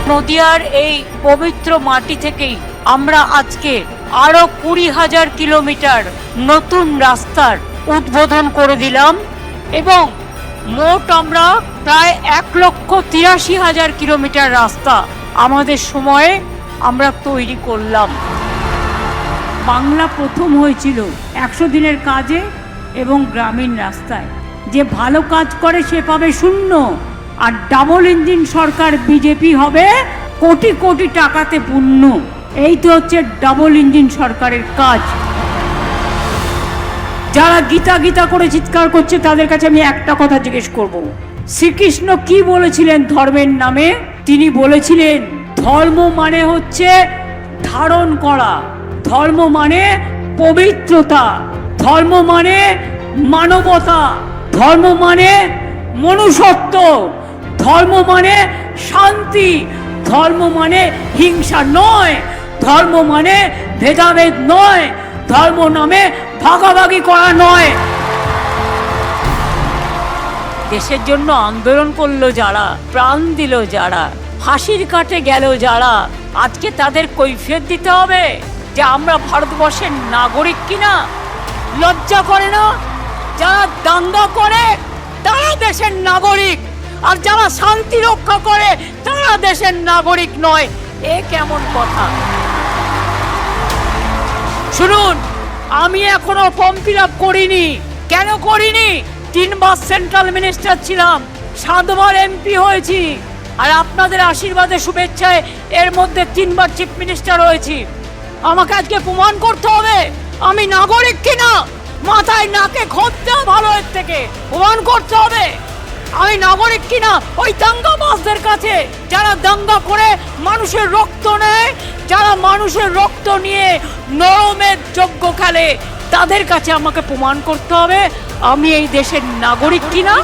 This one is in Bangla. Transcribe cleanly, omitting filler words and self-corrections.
নদিয়ার এই পবিত্র মাটি থেকেই আমরা আজকে আরো 20,000 কিলোমিটার নতুন রাস্তার উদ্বোধন করে দিলাম এবং মোট আমরা প্রায় 1,83,000 কিলোমিটার রাস্তা আমাদের সময়ে আমরা তৈরি করলাম। বাংলা প্রথম হয়েছিল 100 দিনের কাজে এবং গ্রামীণ রাস্তায়। যে ভালো কাজ করে সে পাবে 0, আর ডাবল ইঞ্জিন সরকার বিজেপি হবে কোটি কোটি টাকাতে পূর্ণ। এই তো হচ্ছে ডাবল ইঞ্জিন সরকারের কাজ। যারা গীতা গীতা করে চিৎকার করছে তাদের কাছে আমি একটা কথা জিজ্ঞেস করব, শ্রীকৃষ্ণ কি বলেছিলেন ধর্মের নামে? তিনি বলেছিলেন ধর্ম মানে হচ্ছে ধারণ করা, ধর্ম মানে পবিত্রতা, ধর্ম মানে মানবতা, ধর্ম মানে মনুষ্যত্ব, ধর্ম মানে শান্তি, ধর্ম মানে হিংসা নয়, ধর্ম মানে ভেদাভেদ নয়, ধর্ম নামে ভাগাভাগি করা নয়। দেশের জন্য আন্দোলন করলো যারা, প্রাণ দিল যারা, ফাঁসির কাটে গেল যারা, আজকে তাদের কৈফিয়ত দিতে হবে যে আমরা ভারতবর্ষের নাগরিক কিনা? লজ্জা করে না? যারা দাঙ্গা করে তারা দেশের নাগরিক, আর যারা শান্তি রক্ষা করে তারা দেশের নাগরিক নয়। এ কেমন কথা? শুনুন, আমি এখনো ফর্ম ফিল আপ করিনি। কেন করিনি? 3 বার সেন্ট্রাল মিনিস্টার ছিলাম, 7 বার এমপি হয়েছি, আর আপনাদের আশীর্বাদে শুভেচ্ছায় এর মধ্যে 3 বার চিফ মিনিস্টার হয়েছি। আমাকে আজকে প্রমাণ করতে হবে আমি নাগরিক কিনা। মাথায় নাকে খোঁজ দেওয়া ভালো, এর থেকে প্রমাণ করতে হবে আমি নাগরিক কিনা ওই দাঙ্গাবাজদের কাছে, যারা দাঙ্গা করে মানুষের রক্ত নেয়, যারা মানুষের রক্ত নিয়ে নরমের যজ্ঞ খেলে, তাদের কাছে আমাকে প্রমাণ করতে হবে আমি এই দেশের নাগরিক কিনা।